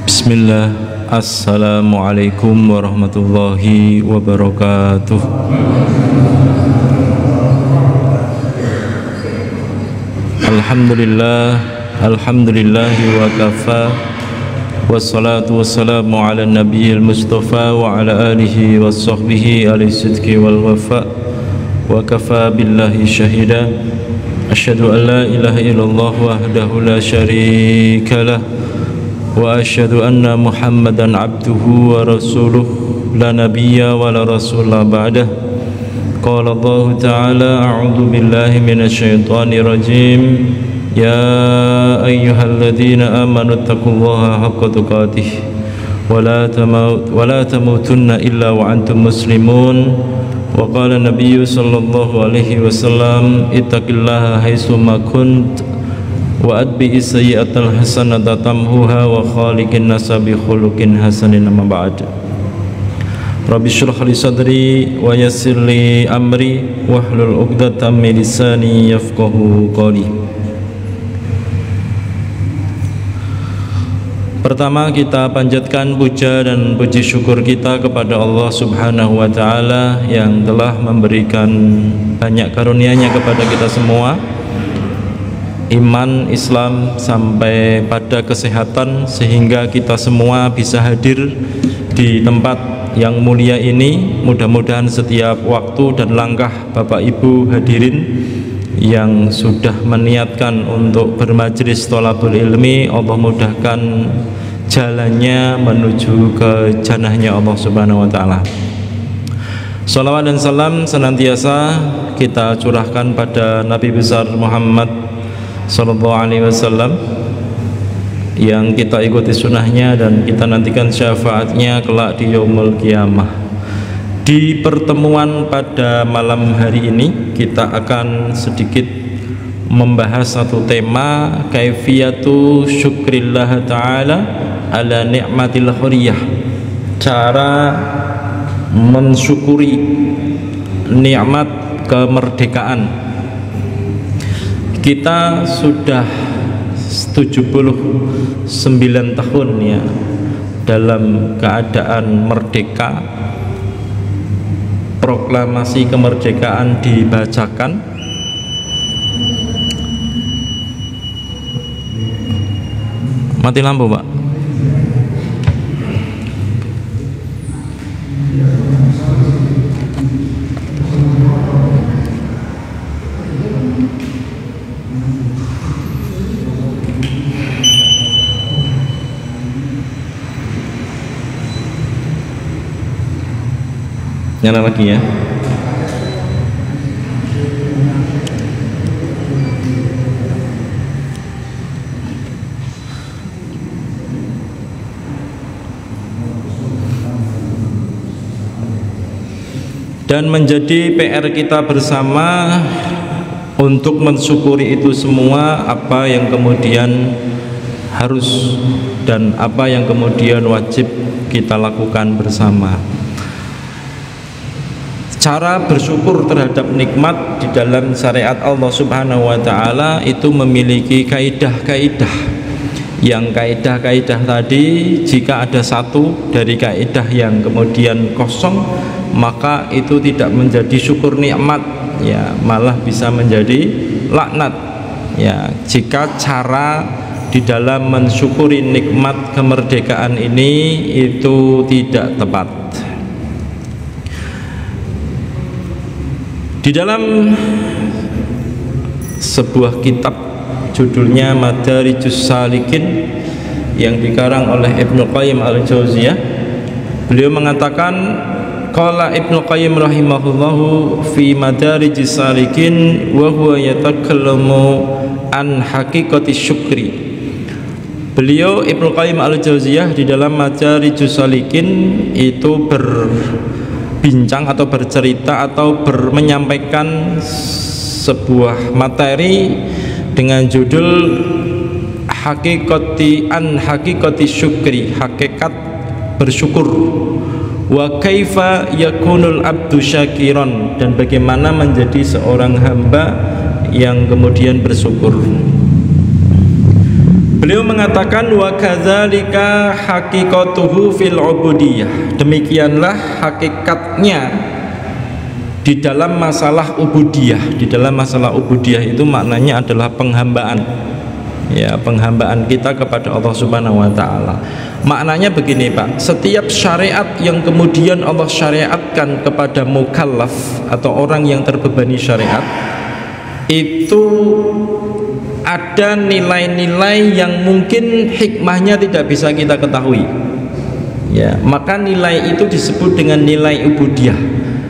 Bismillah. Assalamualaikum warahmatullahi wabarakatuh. Alhamdulillahi wa kafa. Wassalatu wassalamu ala nabiyil mustafa wa ala alihi wa sahbihi ala sidqi wal wafa. Wa kafa billahi syahida. Asyhadu an la ilaha illallah wahdahu la syarika lah. Wa asyhadu anna Muhammadan abduhu wa rasuluh la nabiyya wa la rasula ba'dah. Qala Allah ta'ala a'udzu billahi minasy syaithanir rajim. Ya ayyuhalladzina amanu taqullaha haqqa tuqatih wa la tamutunna illa wa antum muslimun. Wa qala nabiyyu sallallahu alaihi wasallam ittaqillaha haitsu ma kunt wa adbi sayyi'atal hasanata tamhuha wa khaliqin nasa bi khuluqin hasanin. Amma ba'd. Rabbi shrah li sadri wa yassir li amri wahlul 'uqdatam min lisani yafqahu qawli. Pertama, kita panjatkan puja dan puji syukur kita kepada Allah Subhanahu wa taala yang telah memberikan banyak karunia-Nya kepada kita semua. Iman, Islam, sampai pada kesehatan, sehingga kita semua bisa hadir di tempat yang mulia ini. Mudah-mudahan setiap waktu dan langkah Bapak Ibu hadirin yang sudah meniatkan untuk bermajlis thalabul ilmi, Allah mudahkan jalannya menuju ke jannahnya Allah Subhanahu wa taala. Shalawat dan salam senantiasa kita curahkan pada Nabi besar Muhammad sallallahu alaihi wasallam yang kita ikuti sunnahnya dan kita nantikan syafaatnya kelak di yaumul qiyamah. Di pertemuan pada malam hari ini kita akan sedikit membahas satu tema, kaifiyatu syukrillah ta'ala ala ni'matil huriyah, cara mensyukuri nikmat kemerdekaan. Kita sudah 79 tahun ya dalam keadaan merdeka. Proklamasi kemerdekaan dibacakan. Mati lampu, Pak. Nyala lagi ya. Dan menjadi PR kita bersama untuk mensyukuri itu semua, apa yang kemudian harus dan apa yang kemudian wajib kita lakukan bersama. Cara bersyukur terhadap nikmat di dalam syariat Allah Subhanahu wa taala itu memiliki kaidah-kaidah. Yang kaidah-kaidah tadi, jika ada satu dari kaidah yang kemudian kosong, maka itu tidak menjadi syukur nikmat ya, malah bisa menjadi laknat ya, jika cara di dalam mensyukuri nikmat kemerdekaan ini itu tidak tepat. Di dalam sebuah kitab judulnya Madarijus Salikin yang dikarang oleh Ibnu Qayyim al-Jauziyah, beliau mengatakan, qala Ibnu Qayyim rahimahullahu fi Madarijus Salikin wa huwa yatakallamu an haqiqati syukri. Beliau Ibnu Qayyim al-Jauziyah di dalam Madarijus Salikin itu berbincang atau bercerita atau menyampaikan sebuah materi dengan judul hakikati syukri, hakikat bersyukur, wa kaifa yakunul abdu syakiron, dan bagaimana menjadi seorang hamba yang kemudian bersyukur. Beliau mengatakan wa kadzalika haqiqatuhu fil ubudiyah. Demikianlah hakikatnya di dalam masalah ubudiyah. Di dalam masalah ubudiyah itu maknanya adalah penghambaan. Ya, penghambaan kita kepada Allah Subhanahu wa taala. Maknanya begini, Pak. Setiap syariat yang kemudian Allah syariatkan kepada mukallaf atau orang yang terbebani syariat, itu ada nilai-nilai yang mungkin hikmahnya tidak bisa kita ketahui. Ya, maka nilai itu disebut dengan nilai ubudiyah,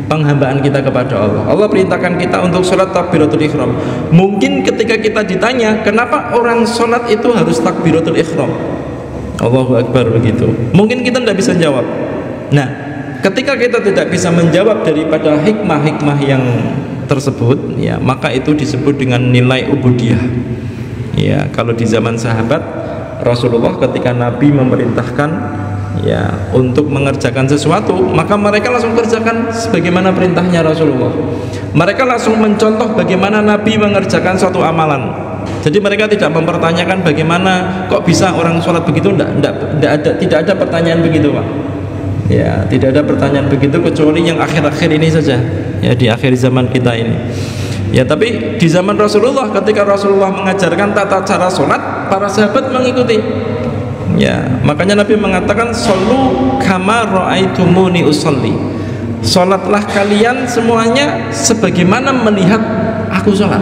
penghambaan kita kepada Allah. Allah perintahkan kita untuk sholat takbiratul ihram. Mungkin ketika kita ditanya, kenapa orang sholat itu harus takbiratul ihram? Allahu Akbar begitu. Mungkin kita tidak bisa jawab. Nah, ketika kita tidak bisa menjawab daripada hikmah-hikmah yang tersebut, ya, maka itu disebut dengan nilai ubudiyah. Ya, kalau di zaman sahabat Rasulullah ketika Nabi memerintahkan ya untuk mengerjakan sesuatu, maka mereka langsung kerjakan sebagaimana perintahnya Rasulullah. Mereka langsung mencontoh bagaimana Nabi mengerjakan suatu amalan. Jadi mereka tidak mempertanyakan bagaimana kok bisa orang sholat begitu, tidak ada pertanyaan begitu, Pak. Ya, tidak ada pertanyaan begitu kecuali yang akhir-akhir ini saja. Ya, di akhir zaman kita ini. Ya, tapi di zaman Rasulullah ketika Rasulullah mengajarkan tata cara sholat, para sahabat mengikuti. Ya, makanya Nabi mengatakan shollu kama ra'aitumuni usolli. Sholatlah kalian semuanya sebagaimana melihat aku sholat.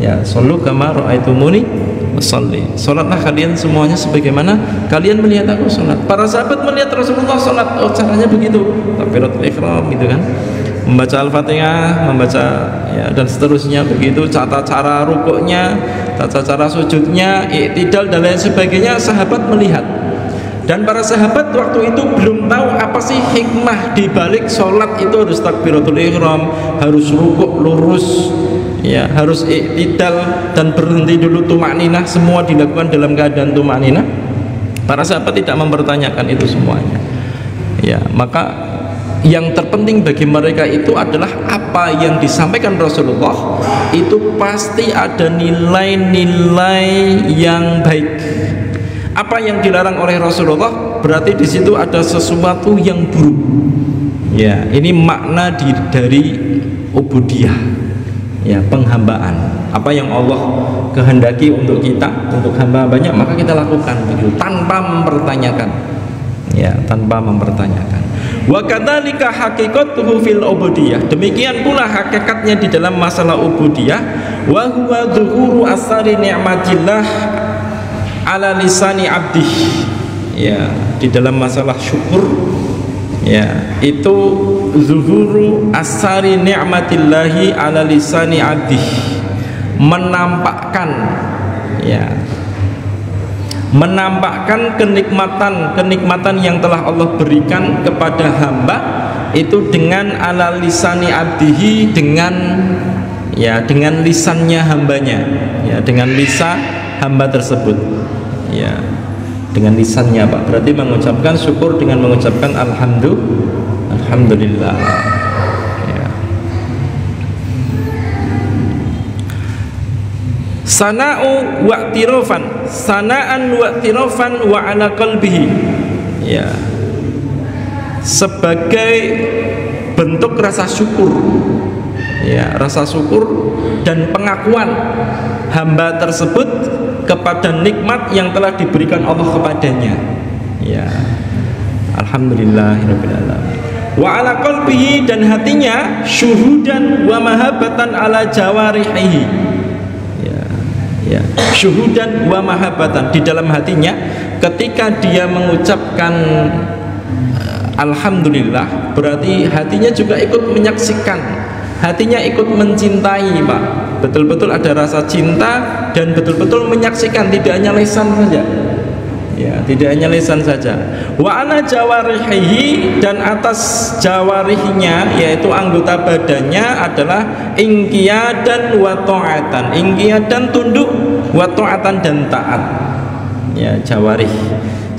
Ya, shollu kama ra'aitumuni usolli. Sholatlah kalian semuanya sebagaimana kalian melihat aku sholat. Para sahabat melihat Rasulullah sholat, oh caranya begitu, takbiratul ihram gitu kan, membaca Al-Fatihah, membaca ya dan seterusnya begitu, tata cara rukuknya, tata cara sujudnya, i'tidal dan lain sebagainya, sahabat melihat. Dan para sahabat waktu itu belum tahu apa sih hikmah di balik sholat itu harus takbiratul ihram, harus rukuk lurus, ya, harus i'tidal dan berhenti dulu tumakninah, semua dilakukan dalam keadaan tumakninah. Para sahabat tidak mempertanyakan itu semuanya. Ya, maka yang terpenting bagi mereka itu adalah apa yang disampaikan Rasulullah itu pasti ada nilai-nilai yang baik. Apa yang dilarang oleh Rasulullah berarti di situ ada sesuatu yang buruk. Ya, ini makna dari ubudiyah. Ya, penghambaan. Apa yang Allah kehendaki untuk kita, untuk hamba-hambanya, maka kita lakukan begitu tanpa mempertanyakan. Ya, tanpa mempertanyakan. Wa kadzalika haqiqatuhu fil ubudiyah. Demikian pula hakikatnya di dalam masalah ubudiyah, wa huwa dzuhuru asari ni'matillah ala lisani abdih. Ya, di dalam masalah syukur, ya, itu zuhuru asari ni'matillahi ala lisani abdih, menampakkan, ya, menampakkan kenikmatan yang telah Allah berikan kepada hamba itu dengan ala lisani abdihi, dengan ya dengan lisannya hambanya, ya, dengan lisan hamba tersebut, ya, dengan lisannya, Pak. Berarti mengucapkan syukur dengan mengucapkan alhamdulillah. Ya. Sana'u wa'tirofan, sana'an wa'tirofan wa ala qalbihi. Ya, sebagai bentuk rasa syukur, ya, rasa syukur dan pengakuan hamba tersebut kepada nikmat yang telah diberikan Allah kepadanya. Ya, alhamdulillahirabbil alamin. Wa ala qalbihi, dan hatinya syuhudan wa mahabbatan ala jawarihi. Ya, syuhudan wa mahabbatan, di dalam hatinya ketika dia mengucapkan alhamdulillah, berarti hatinya juga ikut menyaksikan, hatinya ikut mencintai, Pak. Betul-betul ada rasa cinta dan betul-betul menyaksikan, tidak hanya lisan saja. Ya, tidak hanya lisan saja. Wa ala jawarihi, dan atas jawarihnya yaitu anggota badannya adalah ingqiyadan wa ta'atan. Ingqiyadan tunduk, wa ta'atan dan taat. Ya, jawarih.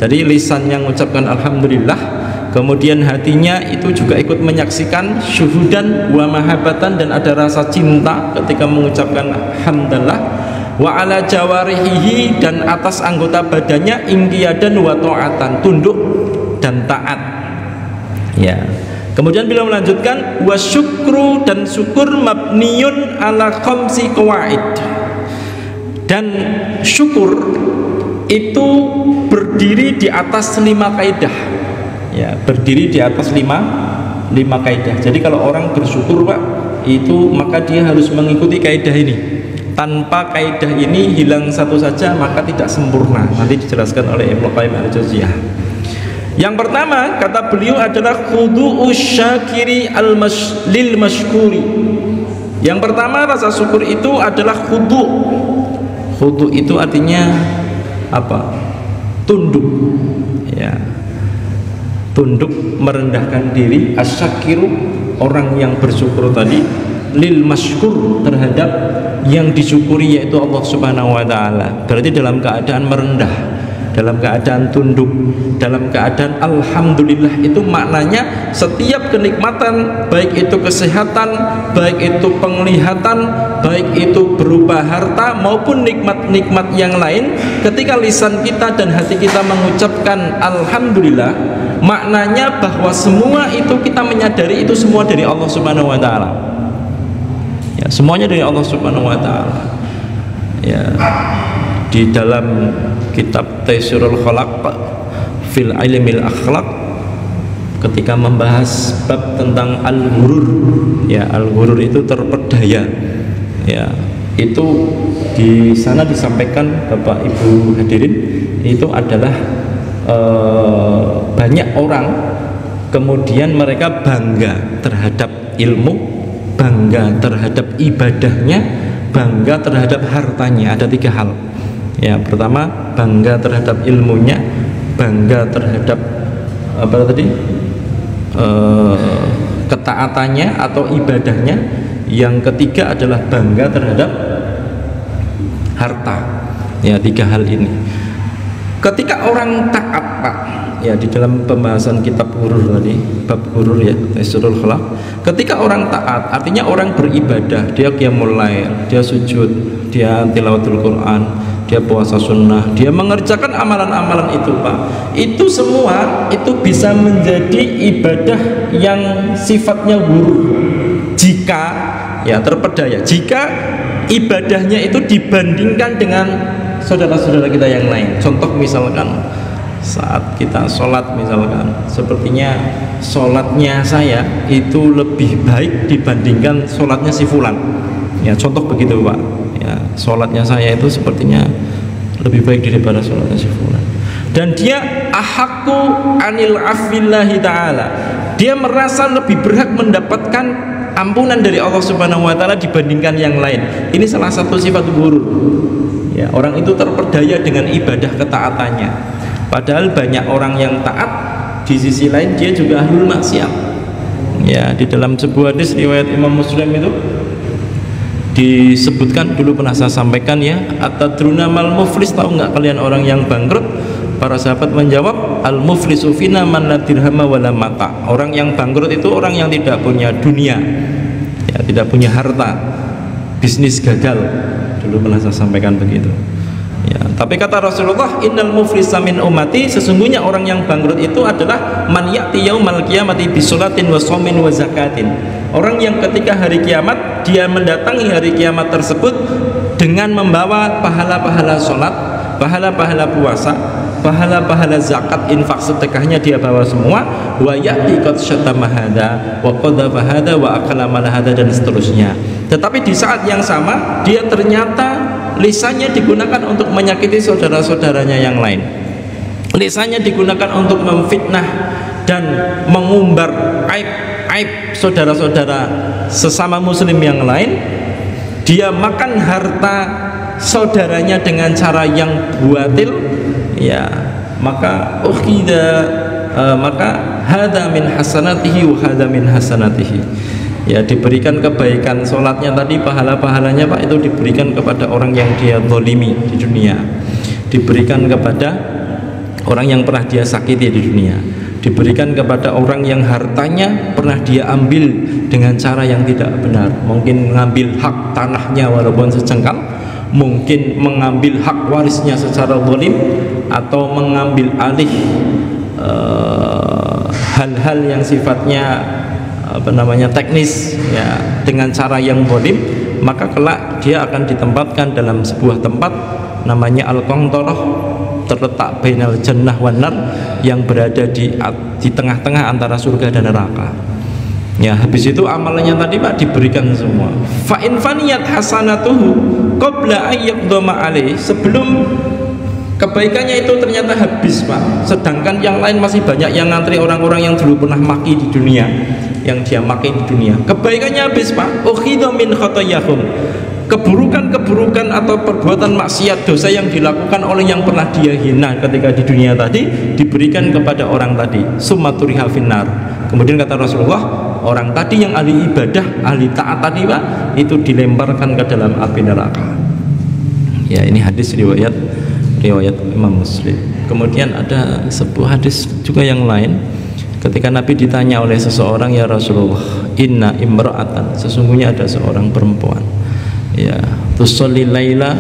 Jadi lisan yang mengucapkan alhamdulillah, kemudian hatinya itu juga ikut menyaksikan syuhudan wa mahabbatan, dan ada rasa cinta ketika mengucapkan hamdalah. wa ala jawarihi, dan atas anggota badannya inqiyadan wa ta'atan, tunduk dan taat. Ya. Kemudian beliau melanjutkan wa syukru, dan syukur mabniyun ala khamsi qawaid, dan syukur itu berdiri di atas 5 kaidah. Ya, berdiri di atas 5 kaidah. Jadi kalau orang bersyukur Pak, itu maka dia harus mengikuti kaidah ini. Tanpa kaidah ini hilang satu saja maka tidak sempurna. Nanti dijelaskan oleh Ibnu Qayyim al-Jauziyah. Yang pertama kata beliau adalah khudu'us syakiri lil mashkuri. Yang pertama rasa syukur itu adalah khudu'. Khudu' itu artinya apa? Tunduk. Ya. Tunduk, merendahkan diri, asyakiru, orang yang bersyukur tadi, lil mashkur, terhadap yang disyukuri yaitu Allah Subhanahu wa taala. Berarti dalam keadaan merendah, dalam keadaan tunduk, dalam keadaan alhamdulillah. Itu maknanya setiap kenikmatan, baik itu kesehatan, baik itu penglihatan, baik itu berupa harta maupun nikmat-nikmat yang lain, ketika lisan kita dan hati kita mengucapkan alhamdulillah, maknanya bahwa semua itu kita menyadari itu semua dari Allah Subhanahu wa taala. Ya, semuanya dari Allah Subhanahu wa taala. Ya, di dalam kitab Taisirul Khalaq fil Ilmil Akhlaq, ketika membahas bab tentang al-ghurur, ya, al-ghurur itu terpedaya. Ya, itu di sana disampaikan Bapak Ibu hadirin, itu adalah banyak orang kemudian mereka bangga terhadap ilmu, bangga terhadap ibadahnya, bangga terhadap hartanya. Ada 3 hal. Ya, pertama bangga terhadap ilmunya, bangga terhadap apa tadi? Ketaatannya atau ibadahnya. Yang ketiga adalah bangga terhadap harta. Ya, 3 hal ini. Ketika orang taat Pak, ya, di dalam pembahasan kitab Ghurur tadi, bab Ghurur ya, Taisirul Khalaq, ketika orang taat artinya orang beribadah, dia qiyamul lail, dia sujud, dia tilawatul Quran, dia puasa sunnah, dia mengerjakan amalan-amalan itu Pak, itu semua itu bisa menjadi ibadah yang sifatnya ghurur jika ya terpedaya, jika ibadahnya itu dibandingkan dengan saudara-saudara kita yang lain. Contoh misalkan saat kita sholat misalkan, sepertinya sholatnya saya itu lebih baik dibandingkan sholatnya si fulan. Ya, contoh begitu Pak. Ya, sholatnya saya itu sepertinya lebih baik daripada sholatnya si fulan. Dan dia ahakku anil afillahi ta'ala, dia merasa lebih berhak mendapatkan ampunan dari Allah Subhanahu wa taala dibandingkan yang lain. Ini salah satu sifat ghurur. Ya, orang itu terpedaya dengan ibadah ketaatannya. Padahal banyak orang yang taat, di sisi lain dia juga ahlul maksiat. Ya, di dalam sebuah hadis riwayat Imam Muslim itu disebutkan, dulu pernah saya sampaikan ya, atadruna mal muflis, tahu nggak kalian orang yang bangkrut? Para sahabat menjawab, al muflisu fina man la dirhama wala mata. Orang yang bangkrut itu orang yang tidak punya dunia, ya, tidak punya harta, bisnis gagal. Dulu pernah saya sampaikan begitu. Ya, tapi kata Rasulullah, innal muflisa min ummati, sesungguhnya orang yang bangkrut itu adalah man ya'ti yaumal qiyamati bisolatin wa shamin wa zakatin. Orang yang ketika hari kiamat dia mendatangi hari kiamat tersebut dengan membawa pahala-pahala sholat, pahala-pahala puasa, pahala-pahala zakat, infak, sedekahnya dia bawa semua. Wa ya'ti qad syatama hada wa qadhafa hada wa akala mal hada, dan seterusnya. Tetapi di saat yang sama dia ternyata lisannya digunakan untuk menyakiti saudara-saudaranya yang lain. Lisannya digunakan untuk memfitnah dan mengumbar aib saudara-saudara sesama muslim yang lain. Dia makan harta saudaranya dengan cara yang batil, ya, maka maka hada min hasanatihi wa hada min hasanatihi. Ya, diberikan kebaikan sholatnya tadi, pahala-pahalanya Pak, itu diberikan kepada orang yang dia zalimi di dunia, diberikan kepada orang yang pernah dia sakiti di dunia, diberikan kepada orang yang hartanya pernah dia ambil dengan cara yang tidak benar, mungkin mengambil hak tanahnya walaupun sejengkal, mungkin mengambil hak warisnya secara zalim atau mengambil alih hal-hal yang sifatnya teknis ya dengan cara yang zalim, maka kelak dia akan ditempatkan dalam sebuah tempat namanya al-qantarah, terletak bainal jannah wan nar, yang berada di tengah-tengah antara surga dan neraka. Ya, habis itu amalannya tadi Pak diberikan semua. Fa in faniyat hasanatuhu qabla ayyaqdama alaih, sebelum kebaikannya itu ternyata habis Pak, sedangkan yang lain masih banyak yang ngantri, orang-orang yang dulu pernah maki di dunia, yang dia maki di dunia, kebaikannya habis Pak. Ukhidha min khotoyahum, keburukan-keburukan atau perbuatan maksiat dosa yang dilakukan oleh yang pernah dia hina ketika di dunia tadi diberikan kepada orang tadi. Summaturiha finnar, kemudian kata Rasulullah, orang tadi yang ahli ibadah, ahli taat tadi Pak, itu dilemparkan ke dalam api neraka. Ya, ini hadis riwayat Imam Muslim. Kemudian ada sebuah hadis juga yang lain, ketika Nabi ditanya oleh seseorang, ya Rasulullah, inna imra'atan, sesungguhnya ada seorang perempuan, ya, tusalli laila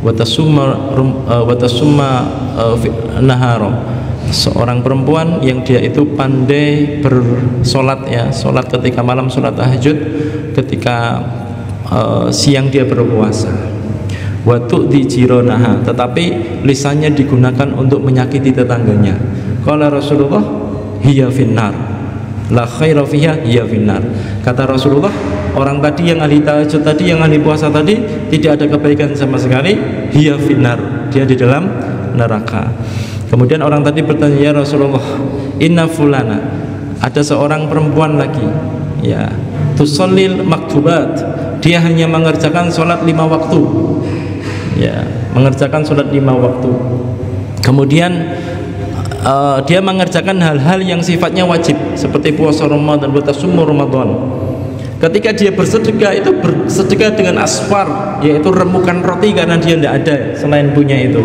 wa tasumma nahara, seorang perempuan yang dia itu pandai bersolat, ya, solat ketika malam, solat tahajud, ketika siang dia berpuasa. Wa tu'di jiranaha, tetapi lisannya digunakan untuk menyakiti tetangganya. Qala Rasulullah, hiya finnar, la khaira fiha, hiya finnar. Kata Rasulullah, orang tadi yang ahli tahajud tadi, yang ahli puasa tadi, tidak ada kebaikan sama sekali, hiya finnar, dia di dalam neraka. Kemudian orang tadi bertanya, ya Rasulullah, inna fulana, ada seorang perempuan lagi, ya, tusallil maktubat, dia hanya mengerjakan sholat 5 waktu, ya, mengerjakan sholat 5 waktu. Kemudian dia mengerjakan hal-hal yang sifatnya wajib seperti puasa Ramadan, bertasumur Ramadan. Ketika dia bersedekah, itu bersedekah dengan asfar, yaitu remukan roti, karena dia tidak ada selain punya itu.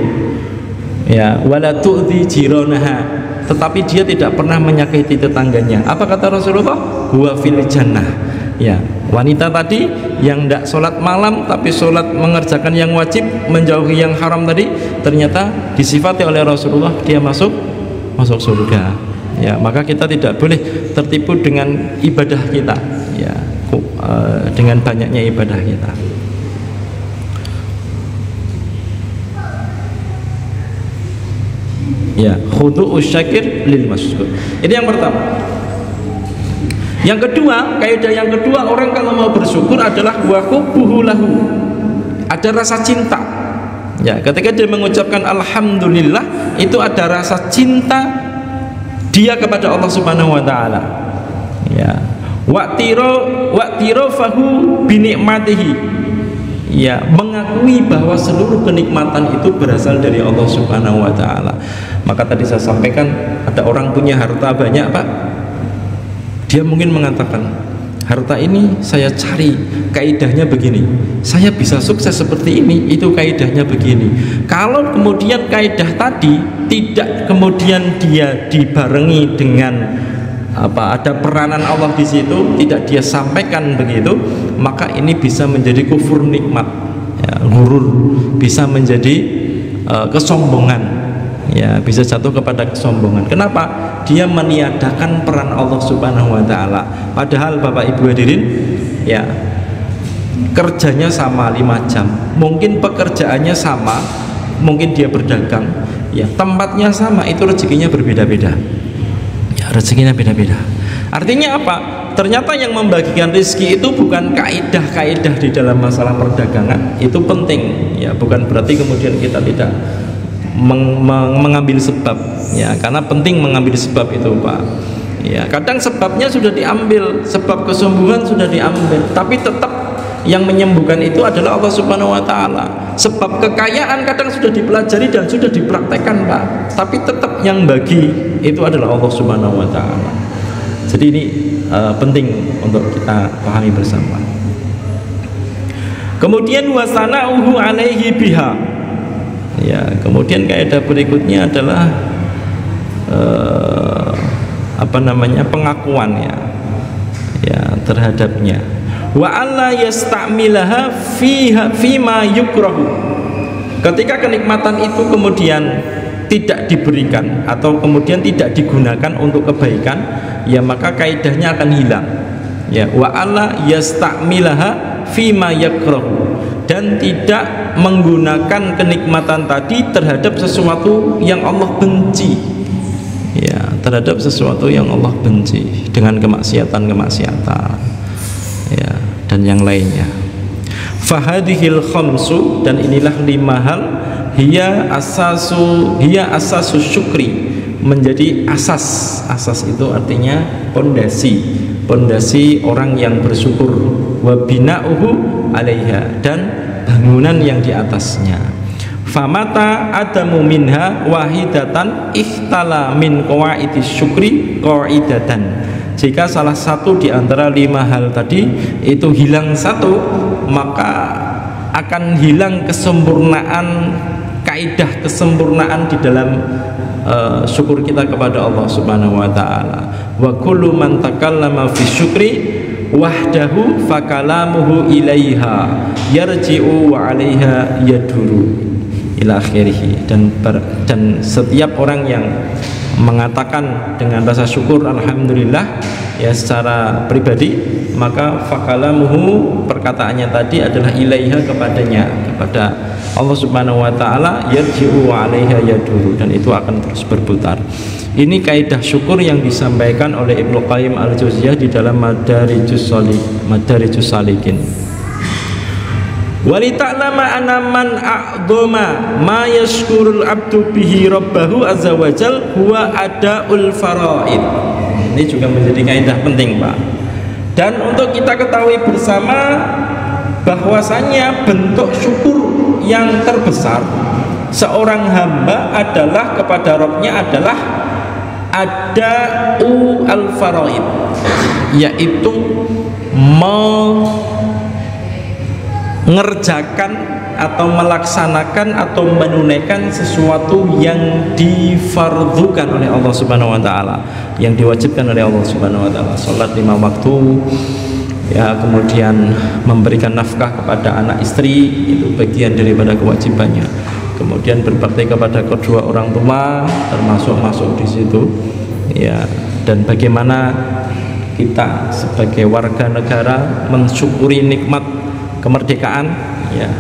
Ya, wala tu'dhi jiranaha, tetapi dia tidak pernah menyakiti tetangganya. Apa kata Rasulullah? Huwa fil jannah. Ya, wanita tadi yang tidak sholat malam tapi sholat mengerjakan yang wajib, menjauhi yang haram tadi, ternyata disifati oleh Rasulullah dia masuk surga. Ya, maka kita tidak boleh tertipu dengan ibadah kita, ya, dengan banyaknya ibadah kita. Ya, khudu'us syakir lil maskur. Ini yang pertama. Yang kedua, kaidah yang kedua, orang kalau mau bersyukur adalah wa hubbuhu lahu, ada rasa cinta. Ya, ketika dia mengucapkan alhamdulillah, itu ada rasa cinta dia kepada Allah Subhanahu wa taala. Ya, wa'tirafahu bi ni'matihi. Ya, mengakui bahwa seluruh kenikmatan itu berasal dari Allah Subhanahu wa taala. Maka tadi saya sampaikan, ada orang punya harta banyak, Pak. Dia mungkin mengatakan, harta ini saya cari, kaidahnya begini, saya bisa sukses seperti ini, itu kaidahnya begini. Kalau kemudian kaidah tadi tidak kemudian dia dibarengi dengan ada peranan Allah di situ, tidak dia sampaikan begitu, maka ini bisa menjadi kufur nikmat, ya, ghurur, bisa menjadi kesombongan, ya, bisa jatuh kepada kesombongan. Kenapa? Dia meniadakan peran Allah Subhanahu wa taala. Padahal Bapak Ibu hadirin, ya, kerjanya sama 5 jam, mungkin pekerjaannya sama, mungkin dia berdagang, ya, tempatnya sama, itu rezekinya berbeda-beda. Ya, rezekinya beda-beda. Artinya apa? Ternyata yang membagikan rezeki itu bukan kaidah-kaidah di dalam masalah perdagangan, itu penting, ya, bukan berarti kemudian kita tidak mengambil sebab, ya, karena penting mengambil sebab itu, Pak. Ya, kadang sebabnya sudah diambil, sebab kesembuhan sudah diambil, tapi tetap yang menyembuhkan itu adalah Allah Subhanahu wa taala. Sebab kekayaan kadang sudah dipelajari dan sudah dipraktekkan, Pak, tapi tetap yang bagi itu adalah Allah Subhanahu wa taala. Jadi ini penting untuk kita pahami bersama. Kemudian wasana'uhu alaihi biha. Ya, kemudian kaidah berikutnya adalah pengakuan, ya, terhadapnya. wa alla yasta'milaha fima yukrahu. Ketika kenikmatan itu kemudian tidak diberikan atau kemudian tidak digunakan untuk kebaikan, ya maka kaidahnya akan hilang. Ya, wa alla yasta'milaha fima yakrahu, dan tidak menggunakan kenikmatan tadi terhadap sesuatu yang Allah benci. Ya, terhadap sesuatu yang Allah benci dengan kemaksiatan-kemaksiatan, ya, dan yang lainnya. Fahadhil khamsu, dan inilah 5 hal, hiya asasu syukri, menjadi asas itu artinya pondasi orang yang bersyukur, wa bina'uhu 'alaiha, dan bangunan yang di atasnya. Famata adamu minha wahidatan ikhtala min qawaidis syukri qaidatan. Jika salah satu di antara 5 hal tadi itu hilang satu, maka akan hilang kesempurnaan, kaidah kesempurnaan di dalam syukur kita kepada Allah Subhanahu wa taala. Wa kullu man takallama fi syukri wahdahu fakalamuhu ilaiha yarji'u wa 'alaiha yaduru ila akhirih. Dan setiap orang yang mengatakan dengan rasa syukur alhamdulillah, ya, secara pribadi, maka fakalamuhu, perkataannya tadi adalah ilaiha, kepada Allah Subhanahu wa taala, yarji'u wa 'alaiha yaduru, dan itu akan terus berputar. Ini kaidah syukur yang disampaikan oleh Ibnu Qayyim al-Jauziyah di dalam Madarijus Salikin. Walita'lama anna man a'dhama ma yashkurul abdu bihi rabbahu azza wajal huwa ada'ul faraid. Ini juga menjadi kaidah penting, Pak. Dan untuk kita ketahui bersama bahwasanya bentuk syukur yang terbesar seorang hamba adalah kepada Rabbnya adalah ada'u al-faraid, yaitu mengerjakan atau melaksanakan atau menunaikan sesuatu yang difardukan oleh Allah Subhanahu wa taala, yang diwajibkan oleh Allah Subhanahu wa taala. Salat 5 waktu, ya, kemudian memberikan nafkah kepada anak istri, itu bagian daripada kewajibannya. Kemudian berbakti kepada kedua orang tua termasuk masuk di situ, ya. Dan bagaimana kita sebagai warga negara mensyukuri nikmat kemerdekaan, ya.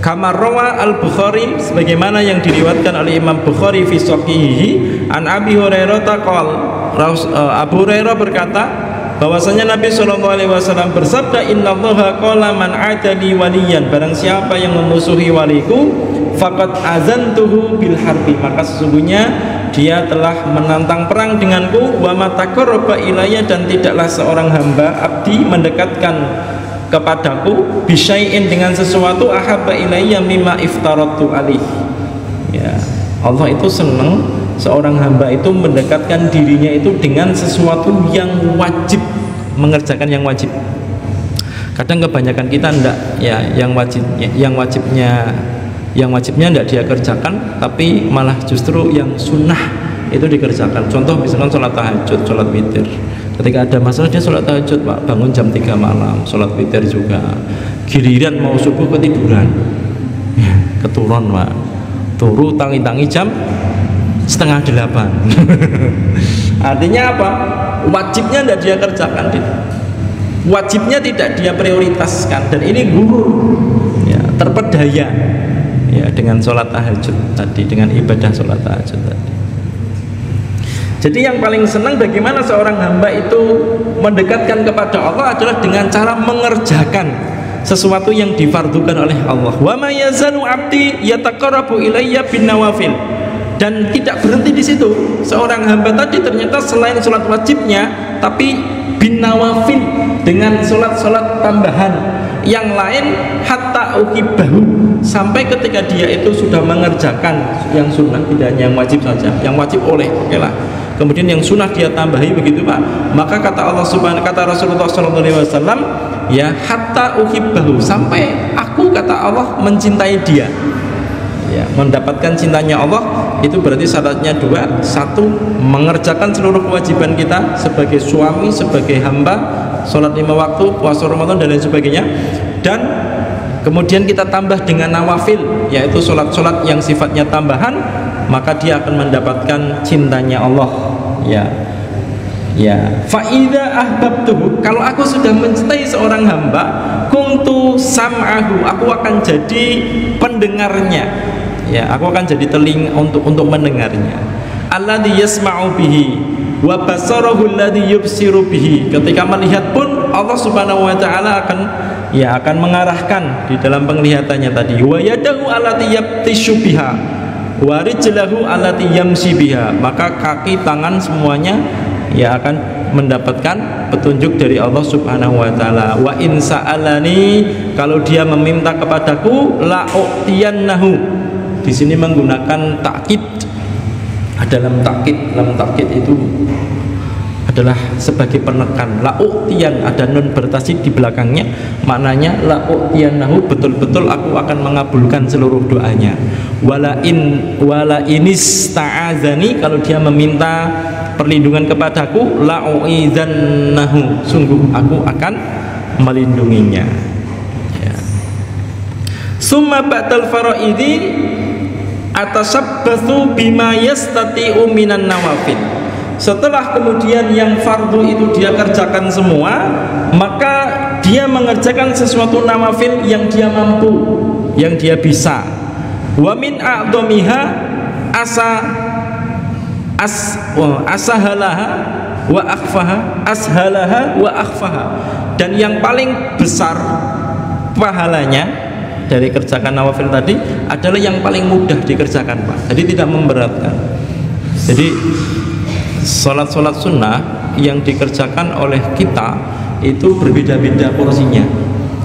Kama rawa al-Bukhari, sebagaimana yang diriwayatkan oleh Imam Bukhari fi shahihihi an Abi Hurairah taqal. Abu Hurairah berkata bahwasanya Nabi SAW bersabda, innallaha qala man adali waliyan, barang siapa yang memusuhi waliku faqad azantuhu bil harbi, maka sesungguhnya dia telah menantang perang denganku. Wa ma taqarraba ilayya, dan tidaklah seorang hamba abdi mendekatkan kepadaku bisyai'in, dengan sesuatu ahabba ilayya mimma iftaratu alaih. Ya, Allah itu senang seorang hamba itu mendekatkan dirinya itu dengan sesuatu yang wajib, mengerjakan yang wajib. Kadang kebanyakan kita enggak, ya, yang wajibnya enggak dia kerjakan, tapi malah justru yang sunnah itu dikerjakan. Contoh misalkan sholat tahajud, sholat witir. Ketika ada masalah dia sholat tahajud, Pak, bangun jam 3 malam, sholat witir juga. Giliran mau subuh ketiduran, keturun, Pak, turu tangi-tangi jam 7:30. Artinya apa? Wajibnya tidak dia kerjakan, wajibnya tidak dia prioritaskan, dan ini gurur, ya, terpedaya, ya, dengan sholat tahajud tadi, dengan ibadah sholat tahajud tadi. Jadi yang paling senang bagaimana seorang hamba itu mendekatkan kepada Allah adalah dengan cara mengerjakan sesuatu yang difardukan oleh Allah. Wa ma yazalu abdi yataqarrabu ilayya bin nawafil, dan tidak berhenti di situ. Seorang hamba tadi ternyata selain sholat wajibnya, tapi bin nawafil, dengan sholat-sholat tambahan yang lain, hatta ukibahu, sampai ketika dia itu sudah mengerjakan yang sunnah, tidak hanya yang wajib saja. Yang wajib oleh, oke lah. Kemudian yang sunnah dia tambahi, begitu, Pak. Maka kata Rasulullah SAW, ya, hatta uhibbahu, sampai aku, kata Allah, mencintai dia. Ya, mendapatkan cintanya Allah itu berarti syaratnya 2. 1, mengerjakan seluruh kewajiban kita sebagai suami, sebagai hamba, sholat 5 waktu, puasa Ramadan dan lain sebagainya. Dan kemudian kita tambah dengan nawafil, yaitu sholat-sholat yang sifatnya tambahan, maka dia akan mendapatkan cintanya Allah. Fa'idha ahbabtuhu, kalau aku sudah mencintai seorang hamba, kuntu sam'ahu, aku akan jadi pendengarnya. Aku akan jadi telinga untuk mendengarnya. Alladhi yasma'u bihi wa basarahu alladhi yubsiru bihi. Ketika melihat pun Allah Subhanahu wa taala akan mengarahkan di dalam penglihatannya tadi. Wa yadahu allati yabtishu biha wa rijlahu allati yamshi biha. Maka kaki, tangan semuanya akan mendapatkan petunjuk dari Allah Subhanahu wa taala. Wa in sa'alani, kalau dia meminta kepadaku, la u'tiyannahu. Di sini menggunakan takkid. Dalam takkid itu adalah sebagai penekan. La u'tiyan, ada nun bertasydid di belakangnya, maknanya la u'tiyannahu, betul-betul aku akan mengabulkan seluruh doanya. Wala inista'adzani, kalau dia meminta perlindungan kepadaku, la'u'idzannahu, sungguh aku akan melindunginya. Summa ba'dal faraidi atasabbathu bima yastati'u minan nawafil. Setelah kemudian yang fardu itu dia kerjakan semua, maka dia mengerjakan sesuatu nawafil yang dia mampu, yang dia bisa. Wa min a'dhamiha ashalaha wa akhfaha, dan yang paling besar pahalanya dari kerjakan nawafil tadi adalah yang paling mudah dikerjakan, Pak. Jadi tidak memberatkan. Jadi sholat sunnah yang dikerjakan oleh kita itu berbeda-beda porsinya.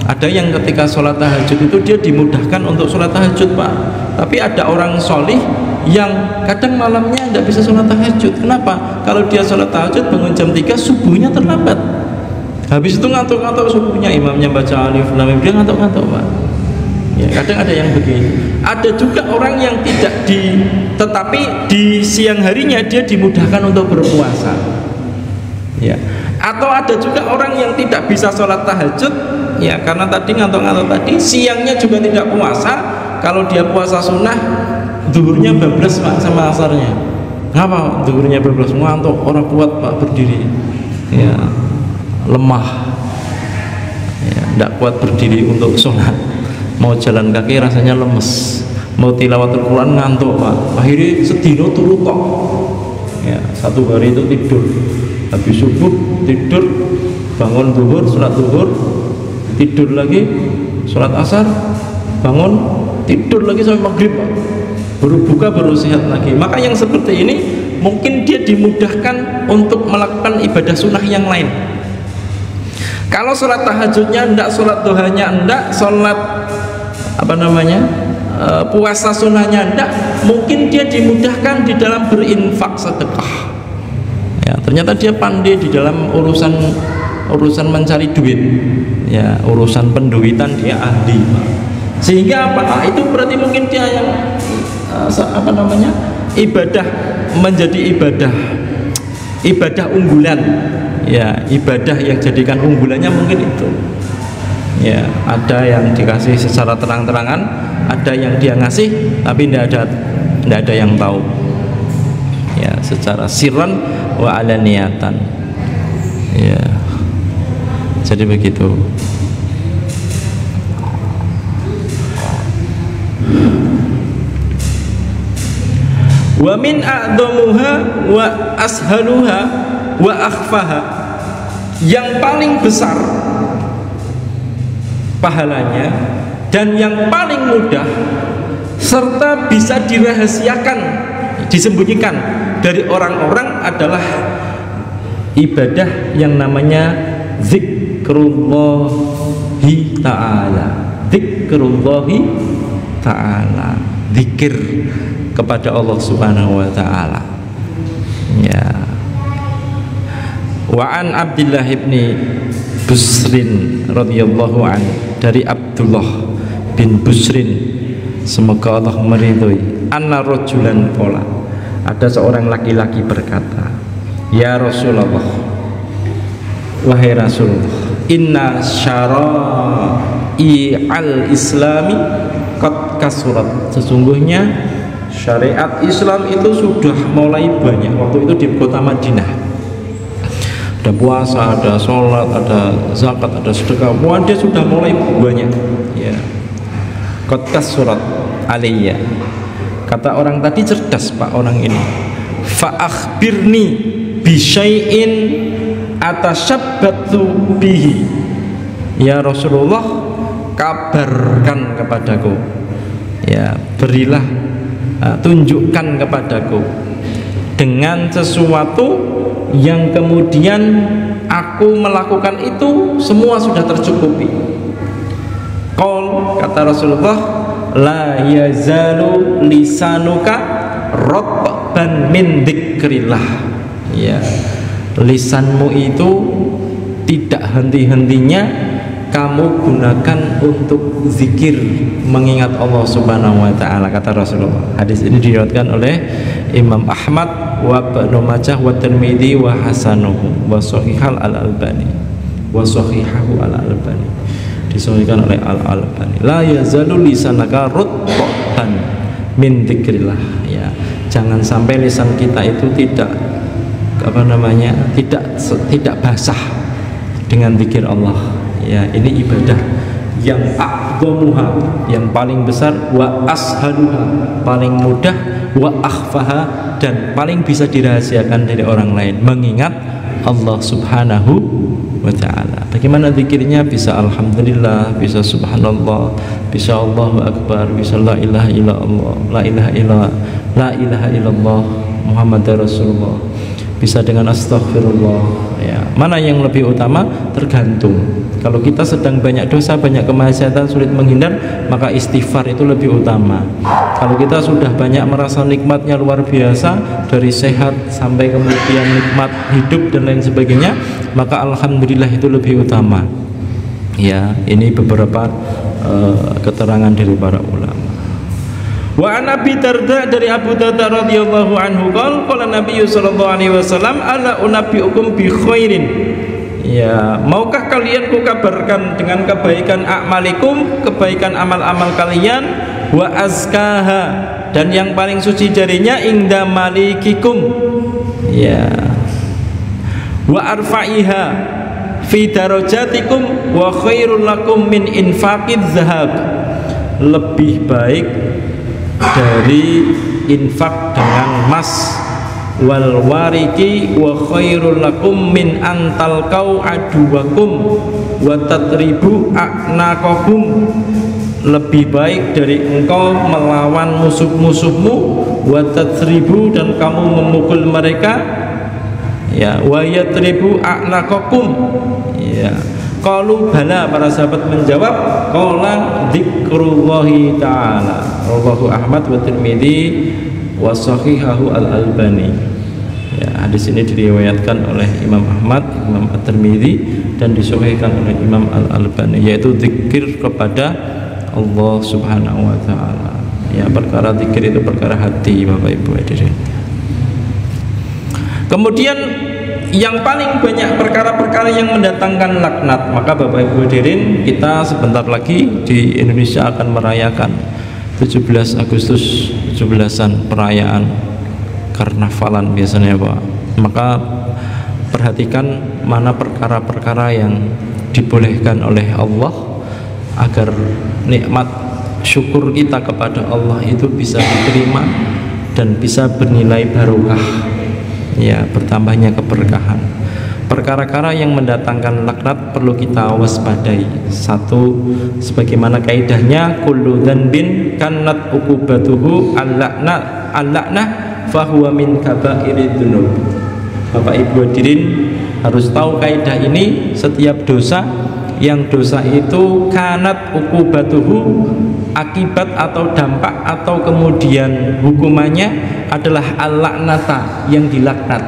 Ada yang ketika sholat tahajud itu dia dimudahkan untuk sholat tahajud, Pak. Tapi ada orang solih yang kadang malamnya tidak bisa sholat tahajud. Kenapa? Kalau dia sholat tahajud bangun jam 3, subuhnya terlambat. Habis itu ngantuk-ngantuk subuhnya, imamnya baca alif lam mim, dia ngantuk-ngantuk, Pak. Kadang ada yang begini. Ada juga orang yang tidak tetapi di siang harinya dia dimudahkan untuk berpuasa. Atau ada juga orang yang tidak bisa sholat tahajud, karena tadi ngantuk-ngantuk tadi, siangnya juga tidak puasa. Kalau dia puasa sunnah, zuhurnya bablas, Pak, sama asarnya. Ngapa zuhurnya bablas? Ngantuk, orang kuat, Pak, berdiri. Lemah. Tidak kuat berdiri untuk sholat. Mau jalan kaki rasanya lemes, mau tilawatul Quran ngantuk, Pak. Akhirnya sedino turu tok. Satu hari itu tidur, habis subuh tidur, bangun zuhur, sholat zuhur, tidur lagi, sholat asar, bangun, tidur lagi sampai maghrib, Pak. Baru buka, baru sehat lagi. Maka yang seperti ini mungkin dia dimudahkan untuk melakukan ibadah sunnah yang lain. Kalau sholat tahajudnya enggak, sholat duhanya enggak, sholat puasa sunnahnya enggak, mungkin dia dimudahkan di dalam berinfak sedekah. Ternyata dia pandai di dalam urusan mencari duit, urusan penduitan dia ahli. Sehingga itu berarti mungkin dia yang ibadah menjadi ibadah unggulan. Ibadah yang jadikan unggulannya mungkin itu. Ada yang dikasih secara terang-terangan, ada yang dia ngasih tapi tidak ada yang tahu. Secara sirran wa alaniyatan. Jadi begitu. Wa min a'dhamuha wa ashaluha wa akhfaha, yang paling besar pahalanya dan yang paling mudah serta bisa dirahasiakan, disembunyikan dari orang-orang adalah ibadah yang namanya zikrullahi ta'ala. Zikrullahi ta'ala, zikir kepada Allah Subhanahu wa ta'ala. Wa an Abdullah ibni Busrin radhiyallahu an, dari Abdullah bin Busrin, semoga Allah meridhoi, anna rajulan qala, ada seorang laki-laki berkata, ya Rasulullah, wahai Rasulullah, inna syara'i al-islami qad kasurat, sesungguhnya syariat Islam itu sudah mulai banyak waktu itu di kota Madinah. Ada puasa, ada sholat, ada zakat, ada sedekah, dia sudah mulai banyak ya. Qad kasurat aliyya, kata orang tadi cerdas Pak orang ini. Fa akhbirni bi syai'in atasyabbatu bihi, ya Rasulullah, kabarkan kepadaku ya, berilah tunjukkan kepadaku dengan sesuatu yang kemudian aku melakukan itu semua sudah tercukupi. Qol, kata Rasulullah, la yazalu lisanuka ratban min dzikrillah, ya, lisanmu itu tidak henti-hentinya kamu gunakan untuk zikir, mengingat Allah Subhanahu wa taala, kata Rasulullah. Hadis ini diriwayatkan oleh Imam Ahmad wa Ibnu Majah wa Tirmidzi wa hasanuhu wa sahihal al-Albani wa sahihahu al-Albani, disahihkan oleh al-Albani. La yazalu lisanaka rutban min dzikrillah, ya, jangan sampai lisan kita itu tidak tidak basah dengan zikir Allah. Ya, ini ibadah yang a'dhamuha, yang paling besar, wa ashaluha, paling mudah, wa akhfaha, dan paling bisa dirahasiakan dari orang lain, mengingat Allah Subhanahu wa ta'ala. Bagaimana zikirnya? Bisa alhamdulillah, bisa subhanallah, bisa Allahu akbar, bisa la ilaha illallah, la ilaha illallah Muhammadar Rasulullah, bisa dengan astagfirullah ya. Mana yang lebih utama? Tergantung. Kalau kita sedang banyak dosa, banyak kemaksiatan, sulit menghindar, maka istighfar itu lebih utama. Kalau kita sudah banyak merasa nikmatnya luar biasa, dari sehat sampai kemudian nikmat hidup dan lain sebagainya, maka alhamdulillah itu lebih utama. Ya, ini beberapa keterangan dari para ulama. Wa an Abi Darda, dari Abu Darda radhiyallahu anhu, qala Nabi sallallahu alaihi wasallam, ala unabbiukum bi khairin, ya, maukah kalian kukabarkan dengan kebaikan a'malikum, kebaikan amal-amal kalian, wa azkaha, dan yang paling suci darinya, inda malikikum, ya, wa arfa'iha fi darajatikum, wa khairul lakum min infaqiz zahab, lebih baik dari infak dengan emas, wal wariki, wa khairul lakum min antal kau aduwakum wa tatribu a'naqakum, lebih baik dari engkau melawan musuh-musuhmu, wa tatribu, dan kamu memukul mereka, ya, wa yatribu a'naqakum, ya. Qalu bala, para sahabat menjawab, qala dzikrullahi ta'ala, rawahu Ahmad wa Tirmidzi wa sahihahu al-Albani. Ya, hadis ini diriwayatkan oleh Imam Ahmad, Imam At-Tirmidzi, dan disahihkan oleh Imam Al-Albani, yaitu zikir kepada Allah Subhanahu wa taala. Ya, perkara zikir itu perkara hati, Bapak Ibu hadirin. Kemudian yang paling banyak perkara-perkara yang mendatangkan laknat, maka Bapak Ibu hadirin, kita sebentar lagi di Indonesia akan merayakan 17 Agustus, 17-an perayaan karnavalan biasanya Pak. Maka perhatikan mana perkara-perkara yang dibolehkan oleh Allah agar nikmat syukur kita kepada Allah itu bisa diterima dan bisa bernilai barokah, ya, bertambahnya keberkahan. Perkara-perkara yang mendatangkan laknat perlu kita waspadai. Satu, sebagaimana kaidahnya, kullu dzanbin kanat uqubatuhu al-la'nah fahuwa min kabairid dzunub. Bapak Ibu hadirin harus tahu kaidah ini. Setiap dosa yang dosa itu kanat uqubatuhu, akibat atau dampak atau kemudian hukumannya adalah al-la'nata, yang dilaknat,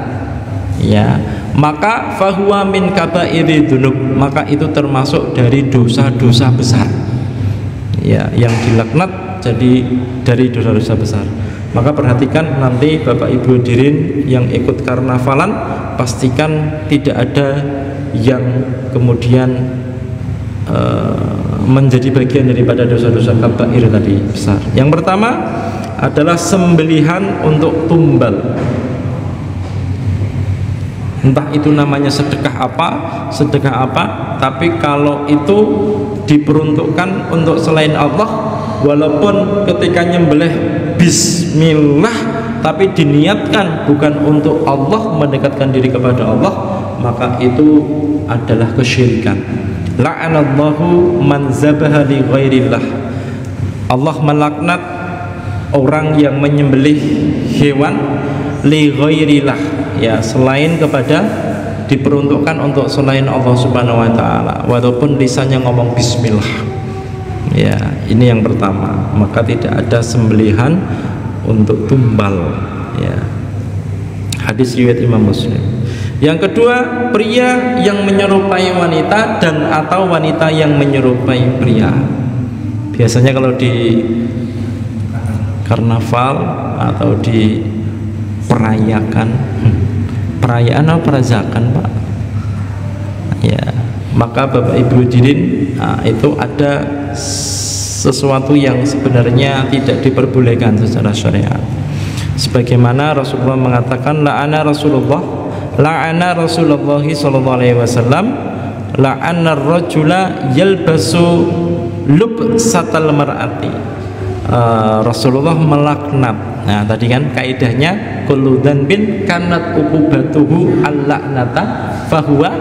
ya, maka fahuwa min kabairid dzunub, maka itu termasuk dari dosa-dosa besar, ya, yang dilaknat jadi dari dosa-dosa besar. Maka perhatikan nanti Bapak Ibu hadirin yang ikut karnavalan, pastikan tidak ada yang kemudian menjadi bagian daripada dosa-dosa kabair tadi besar. Yang pertama adalah sembelihan untuk tumbal, entah itu namanya sedekah apa, tapi kalau itu diperuntukkan untuk selain Allah, walaupun ketika nyembelih bismillah tapi diniatkan bukan untuk Allah, mendekatkan diri kepada Allah, maka itu adalah kesyirikan. La'anallahu man zabaha li ghairillah. Allah melaknat orang yang menyembelih hewan li ghairillah, ya, selain kepada, diperuntukkan untuk selain Allah Subhanahu wa taala, walaupun lisannya ngomong bismillah. Ya, ini yang pertama. Maka tidak ada sembelihan untuk tumbal, ya. Hadis riwayat Imam Muslim. Yang kedua, pria yang menyerupai wanita dan atau wanita yang menyerupai pria. Biasanya kalau di karnaval atau di perayaan atau perazakan, Pak, ya, maka Bapak Ibu hadirin, itu ada sesuatu yang sebenarnya tidak diperbolehkan secara syariat. Sebagaimana Rasulullah mengatakan, la'ana Rasulullah sallallahu alaihi wasallam la'ana ar-rajula yalbasu lubsatal mar'ati. Rasulullah melaknat. Nah, tadi kan kaidahnya kullu dzanbin kanat uqubatuhu al-la'nata fahuwa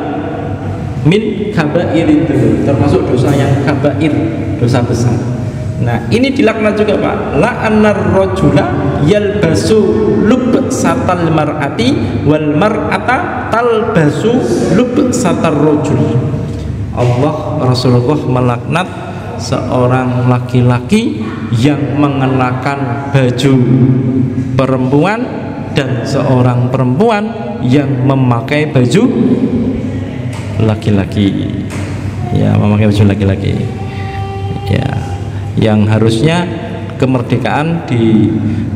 min kabairid, termasuk dosa yang kabair, dosa besar. Nah, ini dilaknat juga, Pak. La'anar rajula yalbasu lubsatal mar'ati wal mar'ata talbasu lubsatar rajul. Rasulullah melaknat seorang laki-laki yang mengenakan baju perempuan dan seorang perempuan yang memakai baju laki-laki, ya, memakai baju laki-laki, ya, yang harusnya kemerdekaan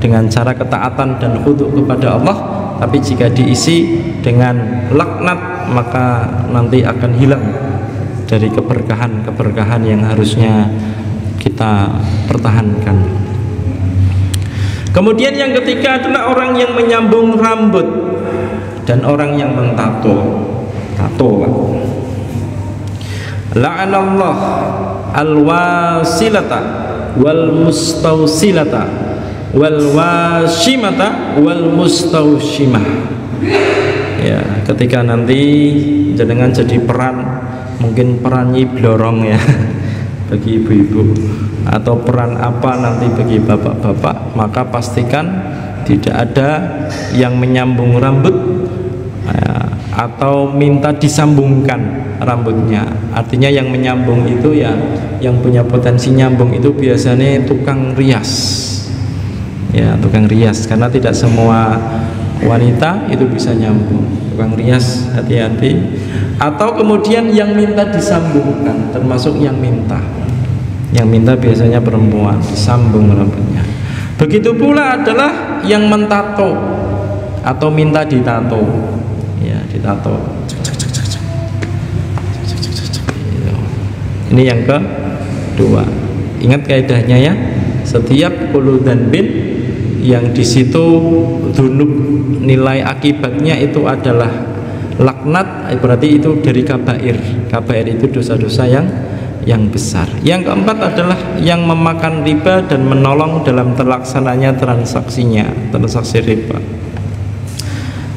dengan cara ketaatan dan khudu kepada Allah, tapi jika diisi dengan laknat maka nanti akan hilang dari keberkahan yang harusnya kita pertahankan. Kemudian yang ketiga adalah orang yang menyambung rambut dan orang yang mentato. La'anallah al-wasilata wal mustausilata wal washimata wal mustaushimah. Ya, ketika nanti jenengan jadi peran, mungkin peran Nyi Blorong, ya, bagi ibu-ibu, atau peran apa nanti bagi bapak-bapak, maka pastikan tidak ada yang menyambung rambut, ya, atau minta disambungkan rambutnya. Artinya yang menyambung itu, ya, yang punya potensi nyambung itu biasanya tukang rias, ya, tukang rias, karena tidak semua wanita itu bisa nyambung. Tukang rias, hati-hati. Atau kemudian yang minta disambungkan, termasuk yang minta biasanya perempuan, disambung rambutnya. Begitu pula adalah yang mentato atau minta ditato, ya, ditato. Ini yang kedua. Ingat kaidahnya, ya, setiap qulu dzanbin yang di situ dzunub nilai akibatnya itu adalah laknat, berarti itu dari kabair. Kabair itu dosa-dosa yang besar. Yang keempat adalah yang memakan riba dan menolong dalam terlaksananya transaksi riba.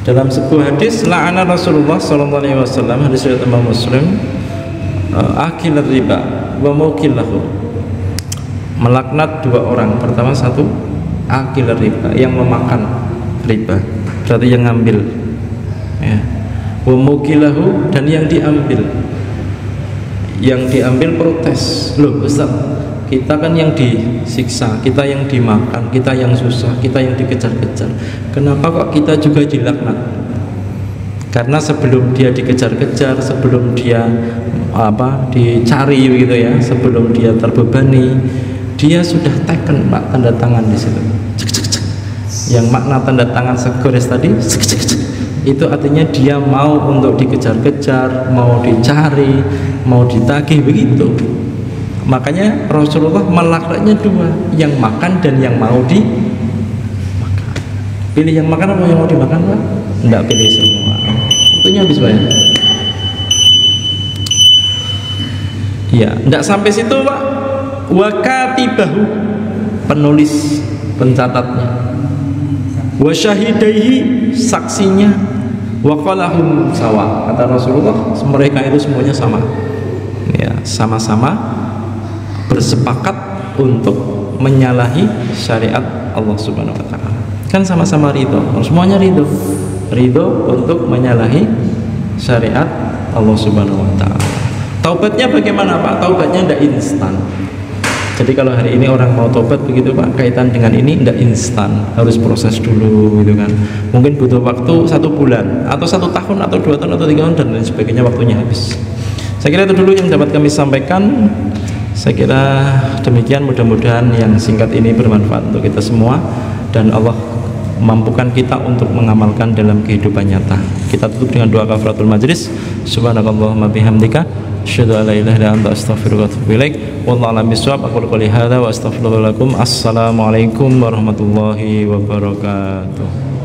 Dalam sebuah hadis, la'ana Rasulullah sallallahu alaihi wasallam, hadis riwayat Imam Muslim, akil riba wa mukillahu, melaknat dua orang. Pertama, satu, akil riba, yang memakan riba, berarti yang ngambil, ya. Wa mukilahu, dan yang diambil. Yang diambil protes, loh Ustaz, kita kan yang disiksa, kita yang dimakan, kita yang susah, kita yang dikejar-kejar, kenapa kok kita juga dilaknat? Karena sebelum dia dikejar-kejar, sebelum dia dicari begitu, ya, sebelum dia terbebani, dia sudah teken, Pak, tanda tangan di situ. Yang makna tanda tangan segores tadi, itu artinya dia mau untuk dikejar-kejar, mau dicari, mau ditagih, begitu. Makanya Rasulullah melarangnya dua, yang makan dan yang mau dimakan. Pilih yang makan atau yang mau dimakan, Pak? Enggak, pilih semua. Tentunya habis banyak. Ya, enggak sampai situ, Pak. Wa katibahu, penulis, pencatatnya. Wa syahidaihi, saksinya. Wa qalahum sawa. Kata Rasulullah, mereka itu semuanya sama. Ya, sama-sama bersepakat untuk menyalahi syariat Allah Subhanahu wa taala. Kan sama-sama ridho, semuanya ridho untuk menyalahi syariat Allah Subhanahu wa taala. Taubatnya bagaimana, Pak? Taubatnya tidak instan. Jadi kalau hari ini orang mau tobat begitu, Pak, kaitan dengan ini tidak instan, harus proses dulu gitu kan. Mungkin butuh waktu 1 bulan atau 1 tahun atau 2 tahun atau 3 tahun dan lain sebagainya, waktunya habis. Saya kira itu dulu yang dapat kami sampaikan. Saya kira demikian, mudah-mudahan yang singkat ini bermanfaat untuk kita semua dan Allah mampukan kita untuk mengamalkan dalam kehidupan nyata. Kita tutup dengan doa kafaratul majlis. Subhanakallahumma bihamdika asyhadu an la ilaha illa anta astaghfiruka wa atubu ilaik. Wallahu a'lam bishawab. Aku qouli hadza wa astaghfirullaha lakum. Assalamualaikum warahmatullahi wabarakatuh.